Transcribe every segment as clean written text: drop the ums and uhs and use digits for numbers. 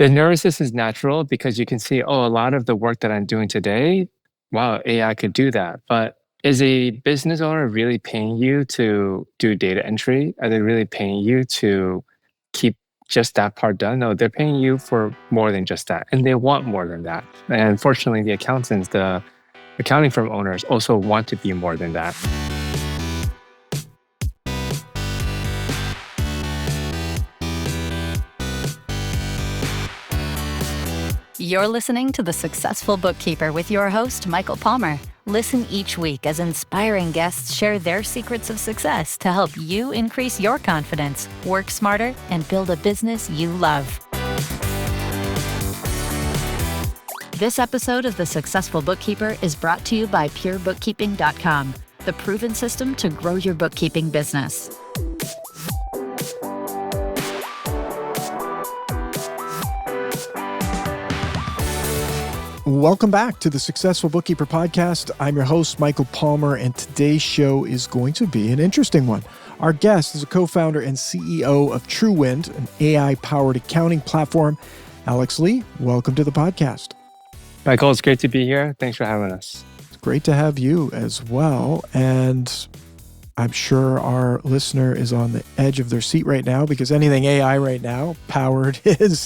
The nervousness is natural because you can see, oh, a lot of the work that I'm doing today, wow, AI could do that. But is a business owner really paying you to do data entry? Are they really paying you to keep just that part done? No, they're paying you for more than just that. And they want more than that. And fortunately, the accountants, the accounting firm owners also want to be more than that. You're listening to The Successful Bookkeeper with your host, Michael Palmer. Listen each week as inspiring guests share their secrets of success to help you increase your confidence, work smarter, and build a business you love. This episode of The Successful Bookkeeper is brought to you by PureBookkeeping.com, the proven system to grow your bookkeeping business. Welcome back to the Successful Bookkeeper podcast. I'm your host, Michael Palmer, and today's show is going to be an interesting one. Our guest is a co-founder and CEO of Truewind, an AI-powered accounting platform. Alex Lee, welcome to the podcast. Michael, it's great to be here. Thanks for having us. It's great to have you as well. And I'm sure our listener is on the edge of their seat right now because anything AI right now, powered, is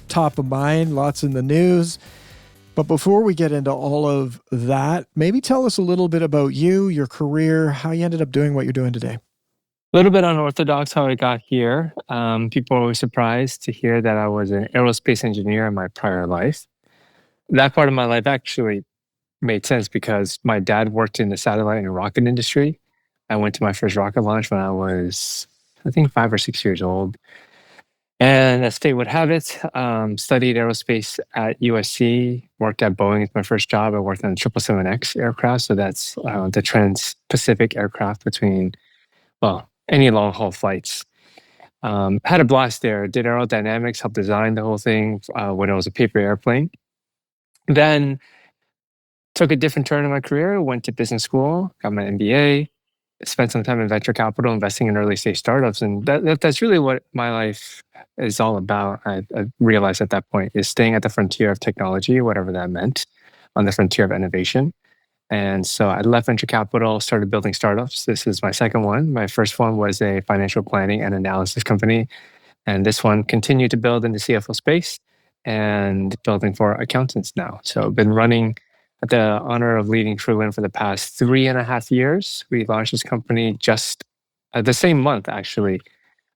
top of mind, lots in the news. But before we get into all of that, maybe tell us a little bit about you, your career, how you ended up doing what you're doing today. A little bit unorthodox how I got here. People are always surprised to hear that I was an aerospace engineer in my prior life. That part of my life actually made sense because my dad worked in the satellite and rocket industry. I went to my first rocket launch when I was, I think, 5 or 6 years old. And as fate would have it, studied aerospace at USC, worked at Boeing as my first job. I worked on the 777X aircraft. So that's the Trans-Pacific aircraft between, well, any long-haul flights. Had a blast there. Did aerodynamics, helped design the whole thing when it was a paper airplane. Then took a different turn in my career, went to business school, got my MBA, spent some time in venture capital, investing in early stage startups. And that's really what my life is all about. I realized at that point is staying at the frontier of technology, whatever that meant, on the frontier of innovation. And so I left venture capital, started building startups. This is my second one. My first one was a financial planning and analysis company. And this one continued to build in the CFO space and building for accountants now. So I've been running the honor of leading Truewind for the past 3.5 years. We launched this company just the same month, actually,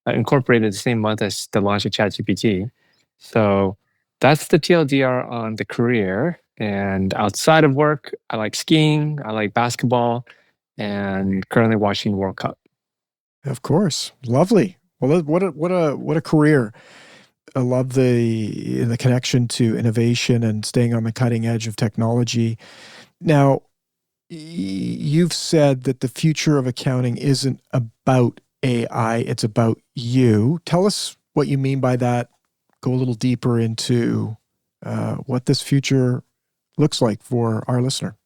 incorporated the same month as the launch of ChatGPT. So that's the TLDR on the career. And outside of work, I like skiing, I like basketball, and currently watching World Cup. Of course. Lovely. Well, what a career. I love the connection to innovation and staying on the cutting edge of technology. Now, you've said that the future of accounting isn't about AI, it's about you. Tell us what you mean by that. Go a little deeper into what this future looks like for our listener.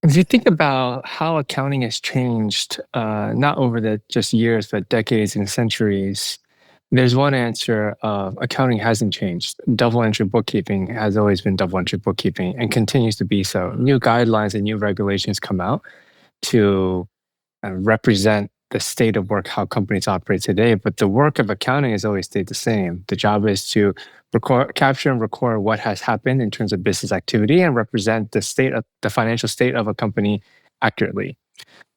If you think about how accounting has changed, not over the just years, but decades and centuries, there's one answer of accounting hasn't changed. Double entry bookkeeping has always been double entry bookkeeping and continues to be so. New guidelines and new regulations come out to represent the state of work, how companies operate today. But the work of accounting has always stayed the same. The job is to capture and record what has happened in terms of business activity and represent the financial state of a company accurately.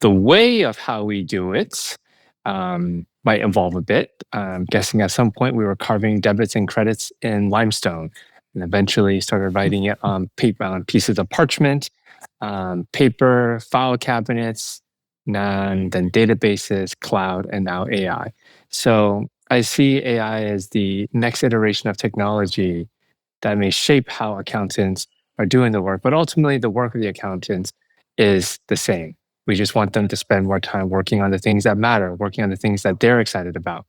The way of how we do it might evolve a bit. I'm guessing at some point we were carving debits and credits in limestone and eventually started writing it on paper, on pieces of parchment, paper, file cabinets, and then databases, cloud, and now AI. So I see AI as the next iteration of technology that may shape how accountants are doing the work, but ultimately the work of the accountants is the same. We just want them to spend more time working on the things that matter, working on the things that they're excited about.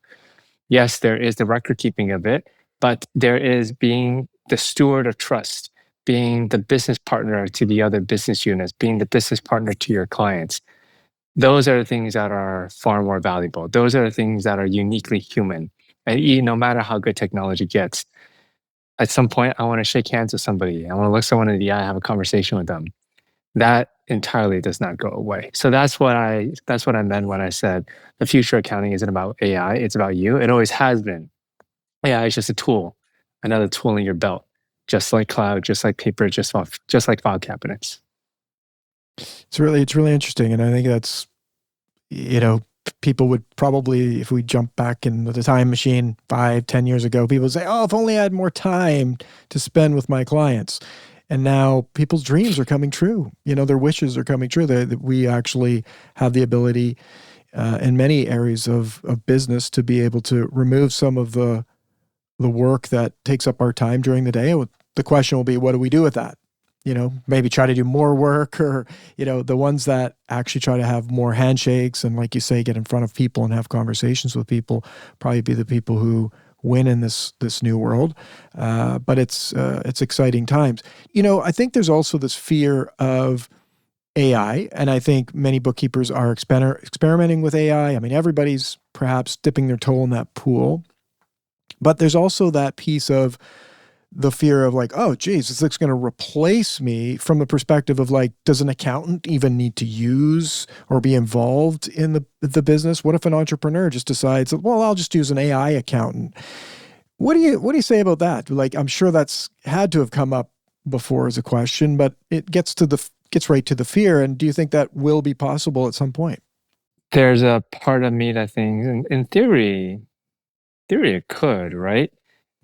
Yes, there is the record keeping of it, but there is being the steward of trust, being the business partner to the other business units, being the business partner to your clients. Those are the things that are far more valuable. Those are the things that are uniquely human. And no matter how good technology gets, At some point, I want to shake hands with somebody. I want to look someone in the eye, have a conversation with them. That entirely does not go away. So that's what I meant when I said the future of accounting isn't about AI, it's about you. It always has been. AI is just a tool, another tool in your belt, just like cloud, just like paper, just like file cabinets. It's really interesting, and I think that's, people would probably, if we jump back into the time machine 5-10 years ago, people would say, oh, if only I had more time to spend with my clients. And now people's dreams are coming true. Their wishes are coming true. That we actually have the ability in many areas of business to be able to remove some of the work that takes up our time during the day. The question will be, what do we do with that? Maybe try to do more work, or, the ones that actually try to have more handshakes and, like you say, get in front of people and have conversations with people, probably be the people who win in this new world. But it's exciting times. I think there's also this fear of AI, and I think many bookkeepers are experimenting with AI. I mean, everybody's perhaps dipping their toe in that pool, but there's also that piece of the fear of like, oh, geez, is this going to replace me, from the perspective of like, does an accountant even need to use or be involved in the business? What if an entrepreneur just decides, well, I'll just use an AI accountant? What do you say about that? Like, I'm sure that's had to have come up before as a question, but it gets right to the fear. And do you think that will be possible at some point? There's a part of me that thinks, in theory it could, right?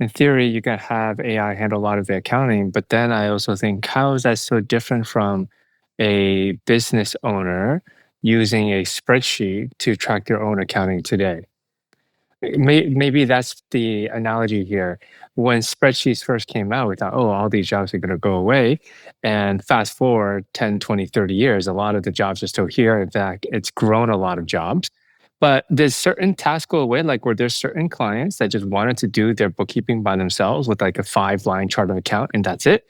In theory, you can have AI handle a lot of the accounting, but then I also think, how is that so different from a business owner using a spreadsheet to track their own accounting today? Maybe that's the analogy here. When spreadsheets first came out, we thought, oh, all these jobs are going to go away. And fast forward 10, 20, 30 years, a lot of the jobs are still here. In fact, it's grown a lot of jobs. But there's certain tasks go away, like where there's certain clients that just wanted to do their bookkeeping by themselves with like a 5-line chart of account, and that's it.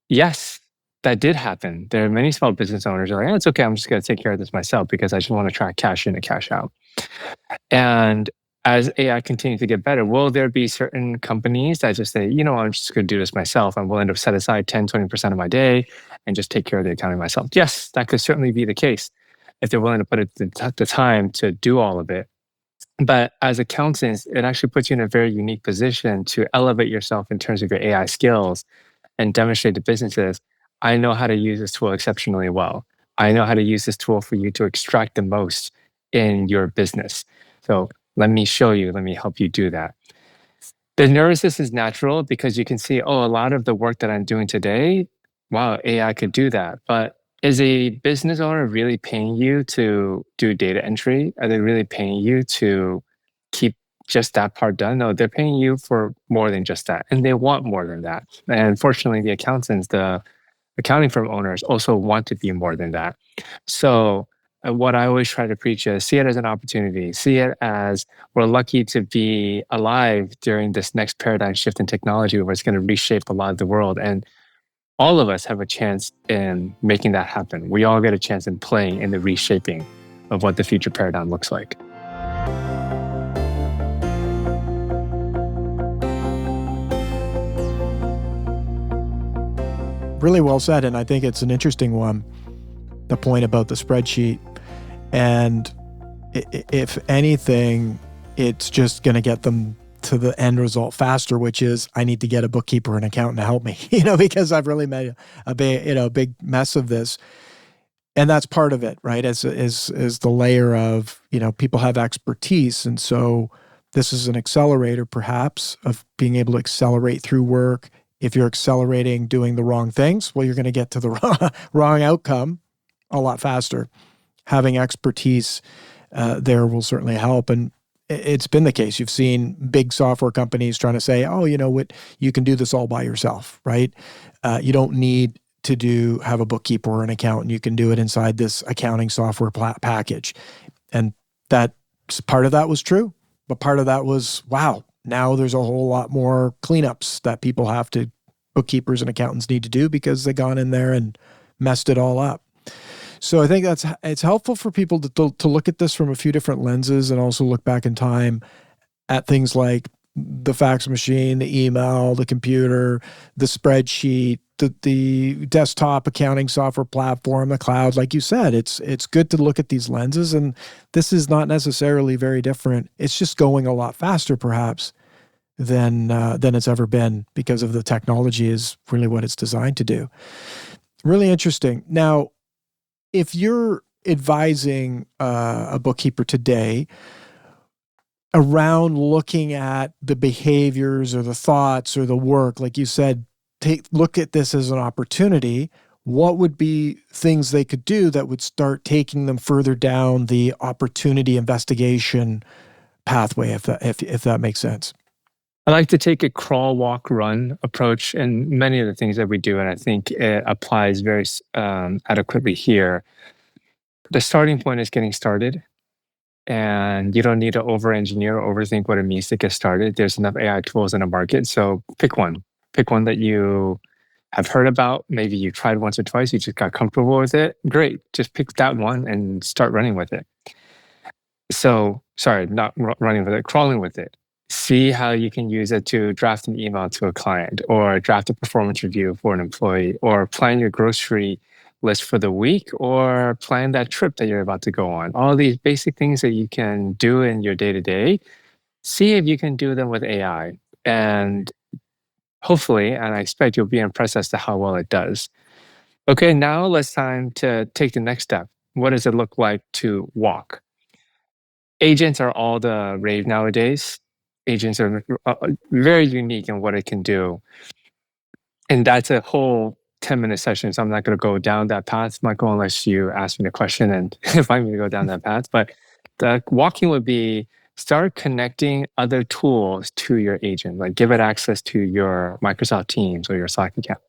Yes, that did happen. There are many small business owners who are like, oh, it's okay, I'm just going to take care of this myself because I just want to track cash in and cash out. And as AI continues to get better, will there be certain companies that just say, I'm just going to do this myself. I'm willing to set aside 10, 20% of my day and just take care of the accounting myself? Yes, that could certainly be the case if they're willing to put the time to do all of it. But as accountants, it actually puts you in a very unique position to elevate yourself in terms of your AI skills and demonstrate to businesses, I know how to use this tool exceptionally well. I know how to use this tool for you to extract the most in your business. So let me show you, let me help you do that. The nervousness is natural because you can see, oh, a lot of the work that I'm doing today, wow, AI could do that. But is a business owner really paying you to do data entry? Are they really paying you to keep just that part done? No, they're paying you for more than just that. And they want more than that. And fortunately, the accountants, the accounting firm owners also want to be more than that. So what I always try to preach is see it as an opportunity. See it as we're lucky to be alive during this next paradigm shift in technology where it's going to reshape a lot of the world. And all of us have a chance in making that happen. We all get a chance in playing in the reshaping of what the future paradigm looks like. Really well said. And I think it's an interesting one, the point about the spreadsheet. And if anything, it's just going to get them to the end result faster, which is I need to get a bookkeeper and accountant to help me, because I've really made a big mess of this. And that's part of it, right? As the layer of, people have expertise. And so this is an accelerator perhaps of being able to accelerate through work. If you're accelerating doing the wrong things, well, you're going to get to the wrong outcome a lot faster. Having expertise there will certainly help. And it's been the case. You've seen big software companies trying to say, oh, you can do this all by yourself, right? You don't need to have a bookkeeper or an accountant. You can do it inside this accounting software package. And that part of that was true, but part of that was, wow, now there's a whole lot more cleanups that bookkeepers and accountants need to do because they gone in there and messed it all up. So I think it's helpful for people to look at this from a few different lenses and also look back in time at things like the fax machine, the email, the computer, the spreadsheet, the desktop accounting software platform, the cloud. Like you said, it's good to look at these lenses, and this is not necessarily very different. It's just going a lot faster, perhaps, than it's ever been, because of the technology is really what it's designed to do. Really interesting. Now, if you're advising a bookkeeper today around looking at the behaviors or the thoughts or the work, like you said, look at this as an opportunity, what would be things they could do that would start taking them further down the opportunity investigation pathway, if that makes sense? I like to take a crawl, walk, run approach in many of the things that we do, and I think it applies very adequately here. The starting point is getting started, and you don't need to over-engineer or overthink what it means to get started. There's enough AI tools in the market, so pick one. Pick one that you have heard about. Maybe you tried once or twice, you just got comfortable with it. Great, just pick that one and start running with it. So, sorry, not running with it, crawling with it. See how you can use it to draft an email to a client, or draft a performance review for an employee, or plan your grocery list for the week, or plan that trip that you're about to go on. All these basic things that you can do in your day-to-day, see if you can do them with AI. And hopefully, and I expect you'll be impressed as to how well it does. Okay, now it's time to take the next step. What does it look like to walk? Agents are all the rave nowadays. Agents are very unique in what it can do. And that's a whole 10-minute session. So I'm not going to go down that path, Michael, unless you ask me the question and invite me to go down that path. But the walking would be start connecting other tools to your agent. Like give it access to your Microsoft Teams or your Slack account.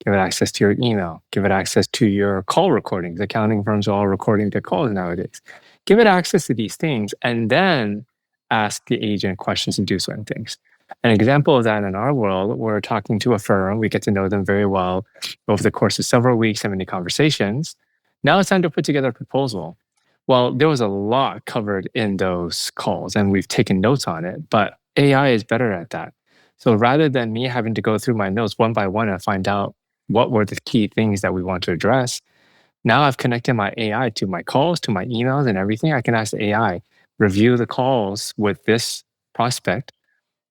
Give it access to your email. Give it access to your call recordings. Accounting firms are all recording their calls nowadays. Give it access to these things, and then ask the agent questions and do certain things. An example of that in our world, we're talking to a firm, we get to know them very well over the course of several weeks, having many conversations. Now it's time to put together a proposal. Well, there was a lot covered in those calls, and we've taken notes on it, but AI is better at that. So rather than me having to go through my notes one by one and find out what were the key things that we want to address, now I've connected my AI to my calls, to my emails and everything. I can ask the AI, review the calls with this prospect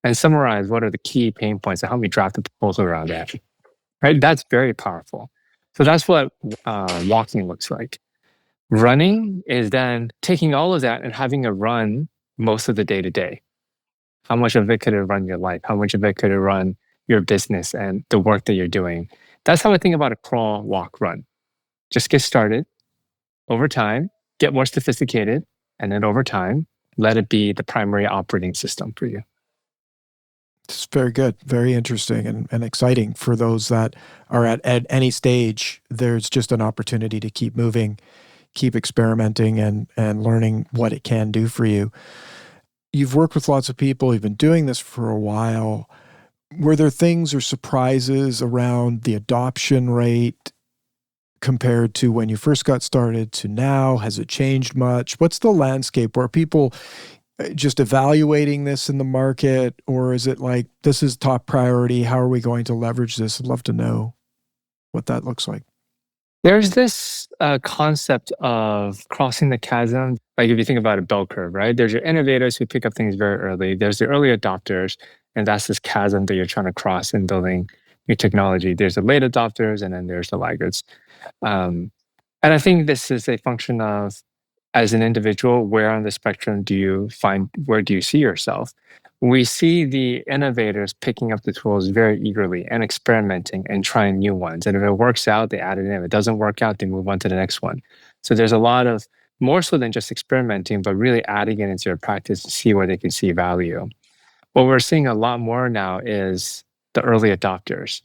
and summarize what are the key pain points and help me draft the proposal around that. Right? That's very powerful. So that's what walking looks like. Running is then taking all of that and having it run most of the day to day. How much of it could it run your life? How much of it could it run your business and the work that you're doing? That's how I think about a crawl, walk, run. Just get started. Over time, get more sophisticated, and then over time, let it be the primary operating system for you. It's very good, very interesting, and exciting for those that are at any stage. There's just an opportunity to keep moving, keep experimenting, and learning what it can do for you. You've worked with lots of people. You've been doing this for a while. Were there things or surprises around the adoption rate compared to when you first got started to now? Has it changed much? What's the landscape? Are people just evaluating this in the market, or is it like, this is top priority, how are we going to leverage this? I'd love to know what that looks like. There's this concept of crossing the chasm. Like if you think about a bell curve, right? There's your innovators who pick up things very early. There's the early adopters, and that's this chasm that you're trying to cross in building new technology. There's the late adopters, and then there's the laggards. And I think this is a function of, as an individual, where on the spectrum do you see yourself? We see the innovators picking up the tools very eagerly and experimenting and trying new ones. And if it works out, they add it in. If it doesn't work out, they move on to the next one. So there's a lot of, more so than just experimenting, but really adding it into your practice to see where they can see value. What we're seeing a lot more now is the early adopters.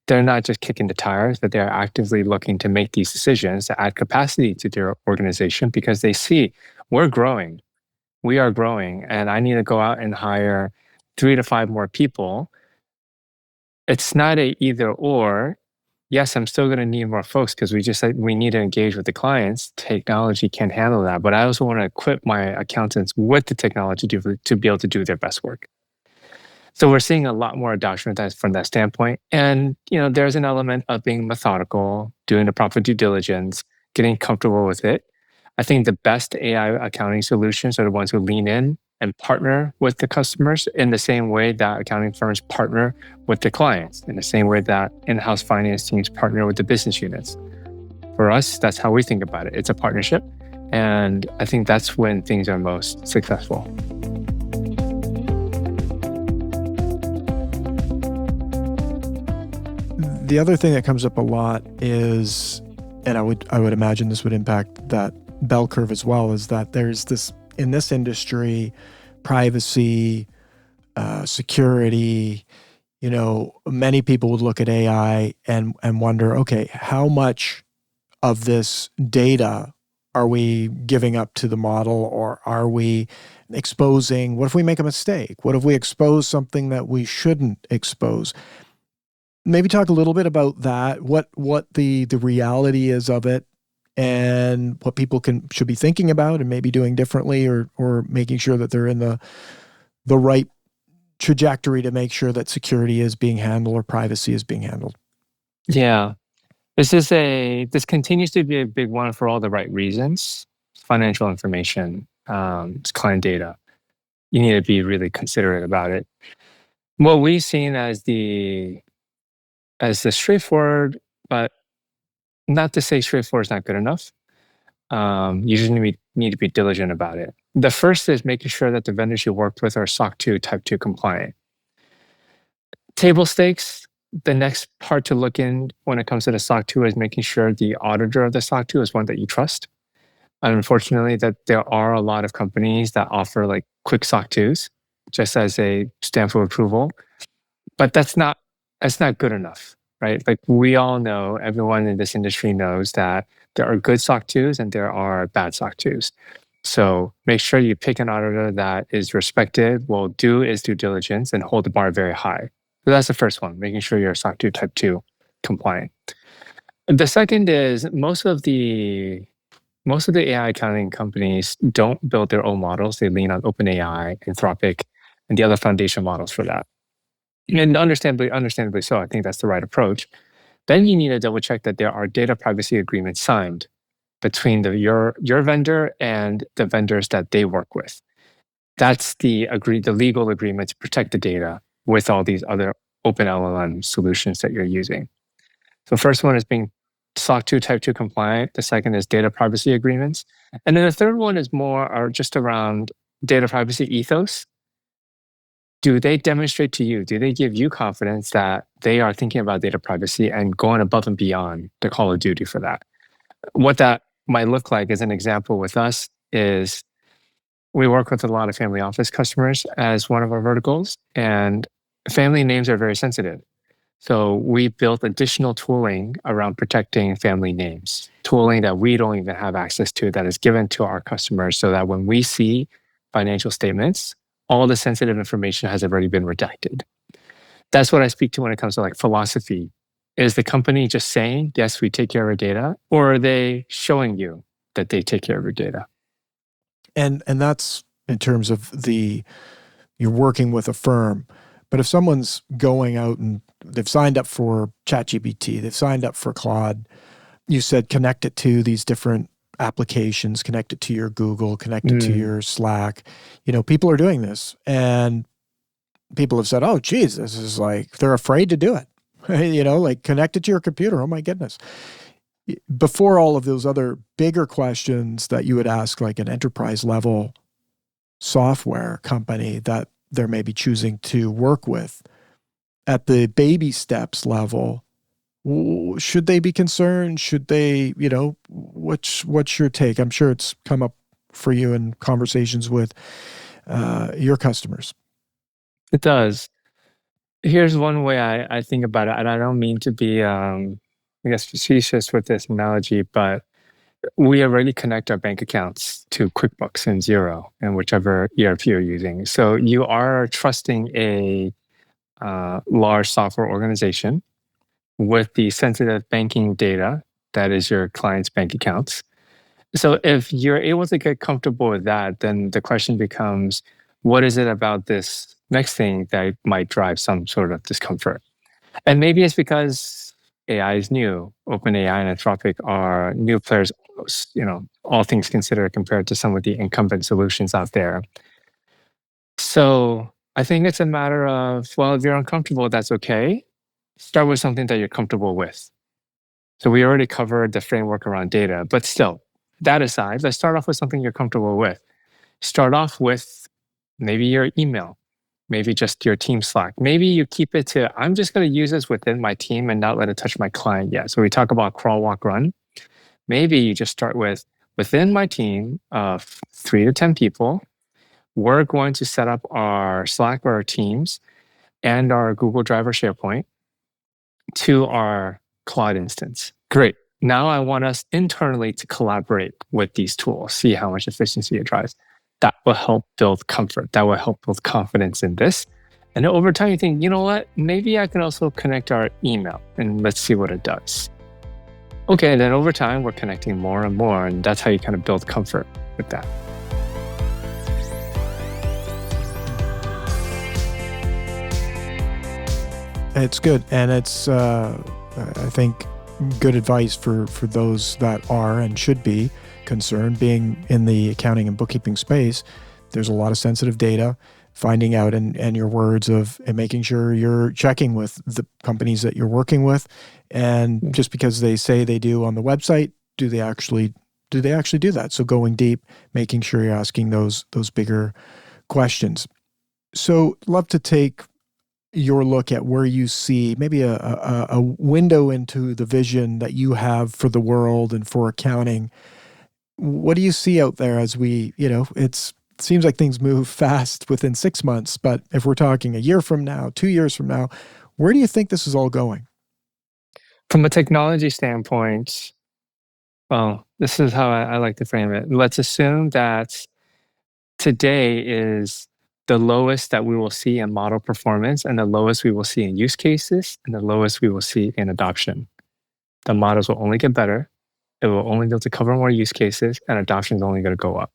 They're not just kicking the tires, but they're actively looking to make these decisions to add capacity to their organization because they see we're growing. We are growing, and I need to go out and hire 3 to 5 more people. It's not a either or. Yes, I'm still going to need more folks because we need to engage with the clients. Technology can't handle that, but I also want to equip my accountants with the technology to be able to do their best work. So we're seeing a lot more adoption from that standpoint. And, there's an element of being methodical, doing the proper due diligence, getting comfortable with it. I think the best AI accounting solutions are the ones who lean in and partner with the customers in the same way that accounting firms partner with the clients, in the same way that in-house finance teams partner with the business units. For us, that's how we think about it. It's a partnership. And I think that's when things are most successful. The other thing that comes up a lot is, and I would imagine this would impact that bell curve as well, is that there's this, in this industry, privacy, security, many people would look at AI and wonder, okay, how much of this data are we giving up to the model, or are we exposing? What if we make a mistake? What if we expose something that we shouldn't expose? Maybe talk a little bit about that, what the reality is of it, and what people should be thinking about and maybe doing differently, or making sure that they're in the right trajectory to make sure that security is being handled or privacy is being handled. Yeah. This continues to be a big one for all the right reasons. Financial information, it's client data. You need to be really considerate about it. What we've seen as the straightforward, but not to say straightforward is not good enough. You just need to be diligent about it. The first is making sure that the vendors you work with are SOC 2 Type 2 compliant. Table stakes, the next part to look in when it comes to the SOC 2 is making sure the auditor of the SOC 2 is one that you trust. Unfortunately, that there are a lot of companies that offer like quick SOC 2s just as a stamp of approval, but that's not good enough, right? Like we all know, everyone in this industry knows that there are good SOC 2s and there are bad SOC 2s. So make sure you pick an auditor that is respected, will do its due diligence, and hold the bar very high. So that's the first one, making sure you're SOC 2 Type 2 compliant. The second is most of the AI accounting companies don't build their own models. They lean on OpenAI, Anthropic, and the other foundation models for that. And understandably so, I think that's the right approach. Then you need to double check that there are data privacy agreements signed between your vendor and the vendors that they work with. That's the legal agreement to protect the data with all these other open LLM solutions that you're using. So first one is being SOC 2 Type 2 compliant. The second is data privacy agreements. And then the third one is more just around data privacy ethos. Do they demonstrate to you, do they give you confidence that they are thinking about data privacy and going above and beyond the call of duty for that? What that might look like as an example with us is we work with a lot of family office customers as one of our verticals, and family names are very sensitive. So we built additional tooling around protecting family names, tooling that we don't even have access to, that is given to our customers, so that when we see financial statements, all the sensitive information has already been redacted. That's what I speak to when it comes to like philosophy. Is the company just saying, yes, we take care of our data, or are they showing you that they take care of your data? And that's in terms of you're working with a firm. But if someone's going out and they've signed up for ChatGPT, they've signed up for Claude, you said connect it to these different applications, connect it to your Google, connect it to your Slack. People are doing this, and people have said, oh, geez, this is like, they're afraid to do it. Like connect it to your computer. Oh my goodness. Before all of those other bigger questions that you would ask, like an enterprise level software company that they're maybe choosing to work with, at the baby steps level, should they be concerned? Should they, what's your take? I'm sure it's come up for you in conversations with your customers. It does. Here's one way I think about it, and I don't mean to be, facetious with this analogy, but we already connect our bank accounts to QuickBooks and Xero and whichever ERP you're using. So you are trusting a large software organization with the sensitive banking data that is your client's bank accounts. So if you're able to get comfortable with that, then the question becomes, what is it about this next thing that might drive some sort of discomfort. And maybe it's because AI is new. OpenAI and Anthropic are new players, all things considered compared to some of the incumbent solutions out there. So I think it's a matter of, well, if you're uncomfortable, that's okay. Start with something that you're comfortable with. So we already covered the framework around data, but still, that aside, let's start off with something you're comfortable with. Start off with maybe your email, maybe just your team Slack. Maybe you keep it to, I'm just going to use this within my team and not let it touch my client yet. So we talk about crawl, walk, run. Maybe you just start with, within my team of 3 to 10 people, we're going to set up our Slack or our Teams and our Google Drive or SharePoint to our Cloud instance. Great. Now I want us internally to collaborate with these tools, see how much efficiency it drives. That will help build comfort. That will help build confidence in this. And then over time, you think, you know what? Maybe I can also connect our email and let's see what it does. Okay, and then over time, we're connecting more and more. And that's how you kind of build comfort with that. It's good. And it's, I think, good advice for those that are and should be concerned. Being in the accounting and bookkeeping space, there's a lot of sensitive data, finding out and your words of and making sure you're checking with the companies that you're working with. And just because they say they do on the website, do they actually do that? So going deep, making sure you're asking those bigger questions. So love to take your look at where you see maybe a window into the vision that you have for the world and for accounting. What do you see out there as we, it seems like things move fast within 6 months, but if we're talking a year from now, 2 years from now, where do you think this is all going? From a technology standpoint, well, this is how I like to frame it. Let's assume that today is the lowest that we will see in model performance and the lowest we will see in use cases and the lowest we will see in adoption. The models will only get better. It will only be able to cover more use cases and adoption is only going to go up.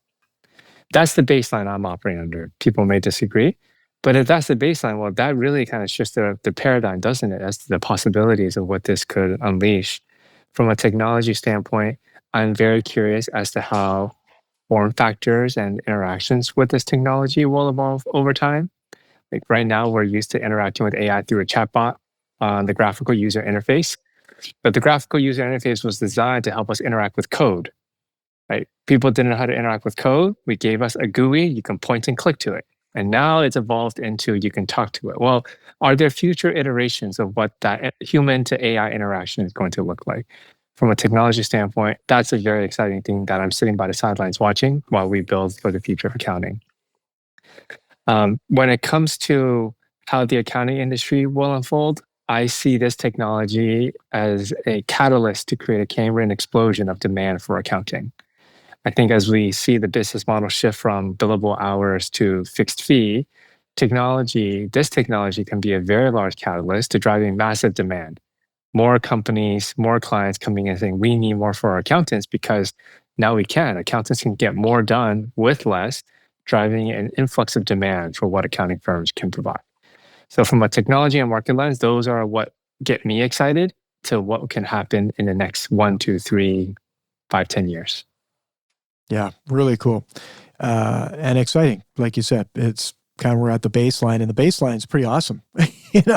That's the baseline I'm operating under. People may disagree, but if that's the baseline, well, that really kind of shifts the paradigm, doesn't it, as to the possibilities of what this could unleash. From a technology standpoint, I'm very curious as to how form factors and interactions with this technology will evolve over time. Like right now, we're used to interacting with AI through a chatbot on the graphical user interface, but the graphical user interface was designed to help us interact with code. Right? People didn't know how to interact with code. We gave us a GUI. You can point and click to it. And now it's evolved into you can talk to it. Well, are there future iterations of what that human to AI interaction is going to look like? From a technology standpoint, that's a very exciting thing that I'm sitting by the sidelines watching while we build for the future of accounting. When it comes to how the accounting industry will unfold, I see this technology as a catalyst to create a Cambrian explosion of demand for accounting. I think as we see the business model shift from billable hours to fixed fee, this technology can be a very large catalyst to driving massive demand. More companies, more clients coming in saying, we need more for our accountants because now we can. Accountants can get more done with less, driving an influx of demand for what accounting firms can provide. So from a technology and market lens, those are what get me excited to what can happen in the next 1, 2, 3, 5, 10 years. Yeah, really cool. And exciting. Like you said, it's kind of we're at the baseline, and the baseline is pretty awesome.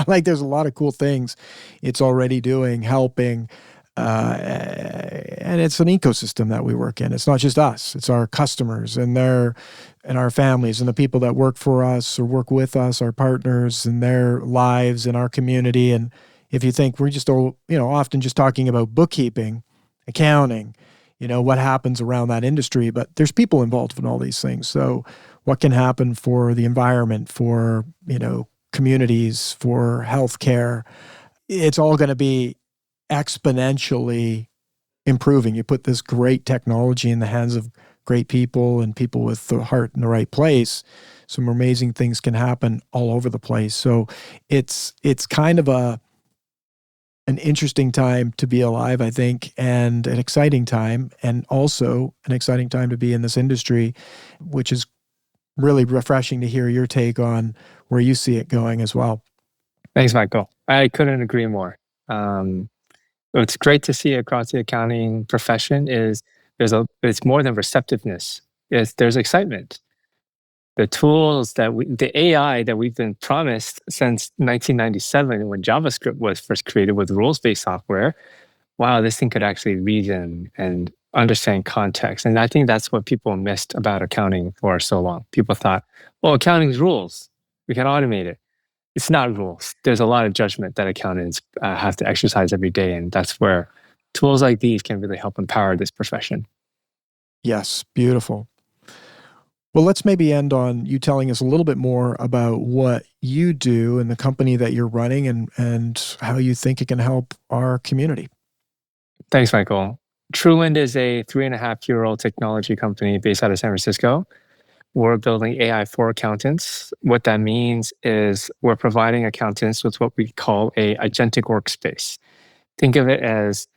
Like there's a lot of cool things it's already doing, helping. And it's an ecosystem that we work in. It's not just us. It's our customers and our families and the people that work for us or work with us, our partners and their lives and our community. And if you think we're just, often just talking about bookkeeping, accounting, what happens around that industry, but there's people involved in all these things. So what can happen for the environment, for, communities, for healthcare, it's all going to be exponentially improving. You put this great technology in the hands of great people and people with the heart in the right place, some amazing things can happen all over the place. So it's kind of an interesting time to be alive, I think, and an exciting time, and also an exciting time to be in this industry, which is really refreshing to hear your take on where you see it going as well. Thanks, Michael. I couldn't agree more. What's great to see across the accounting profession is it's more than receptiveness. There's excitement. The tools the AI that we've been promised since 1997 when JavaScript was first created with rules-based software. Wow, this thing could actually reason and understand context. And I think that's what people missed about accounting for so long. People thought, well, accounting's rules. We can automate it. It's not rules. There's a lot of judgment that accountants have to exercise every day. And that's where tools like these can really help empower this profession. Yes, beautiful. Well, let's maybe end on you telling us a little bit more about what you do and the company that you're running and how you think it can help our community. Thanks, Michael. Truewind is a 3.5-year-old technology company based out of San Francisco. We're building AI for accountants. What that means is we're providing accountants with what we call a agentic workspace. Think of it as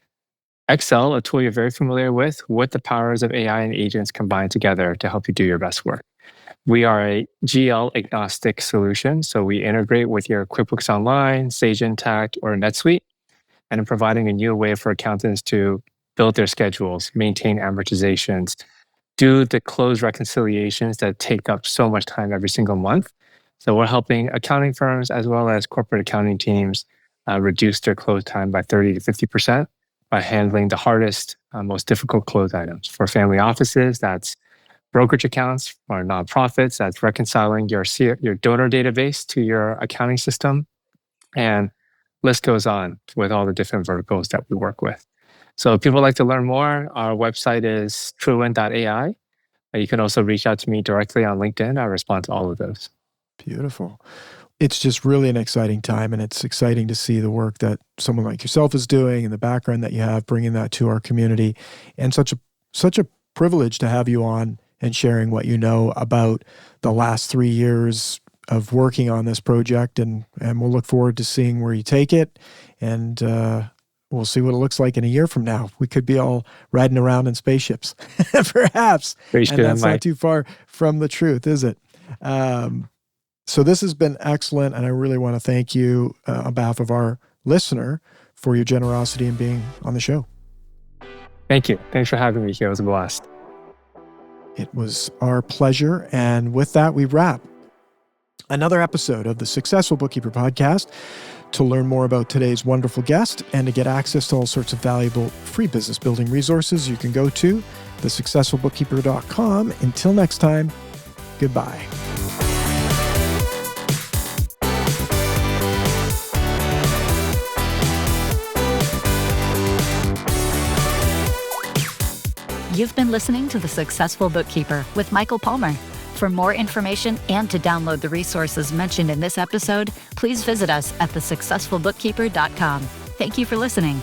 Excel, a tool you're very familiar with the powers of AI and agents combined together to help you do your best work. We are a GL agnostic solution, so we integrate with your QuickBooks Online, Sage Intacct, or NetSuite, and providing a new way for accountants to build their schedules, maintain amortizations, do the close reconciliations that take up so much time every single month. So we're helping accounting firms as well as corporate accounting teams reduce their close time by 30 to 50% by handling the hardest, most difficult close items. For family offices, that's brokerage accounts. For nonprofits, that's reconciling your donor database to your accounting system. And list goes on with all the different verticals that we work with. So if people would like to learn more, our website is truewind.ai. You can also reach out to me directly on LinkedIn. I respond to all of those. Beautiful. It's just really an exciting time, and it's exciting to see the work that someone like yourself is doing and the background that you have, bringing that to our community, and such a privilege to have you on and sharing what you know about the last 3 years of working on this project, and we'll look forward to seeing where you take it, and we'll see what it looks like in a year from now. We could be all riding around in spaceships, perhaps, and that's not too far from the truth, is it? So this has been excellent, and I really want to thank you on behalf of our listener for your generosity in being on the show. Thank you. Thanks for having me here. It was a blast. It was our pleasure, and with that, we wrap another episode of the Successful Bookkeeper podcast. To learn more about today's wonderful guest and to get access to all sorts of valuable free business building resources, you can go to thesuccessfulbookkeeper.com. Until next time, goodbye. You've been listening to The Successful Bookkeeper with Michael Palmer. For more information and to download the resources mentioned in this episode, please visit us at thesuccessfulbookkeeper.com. Thank you for listening.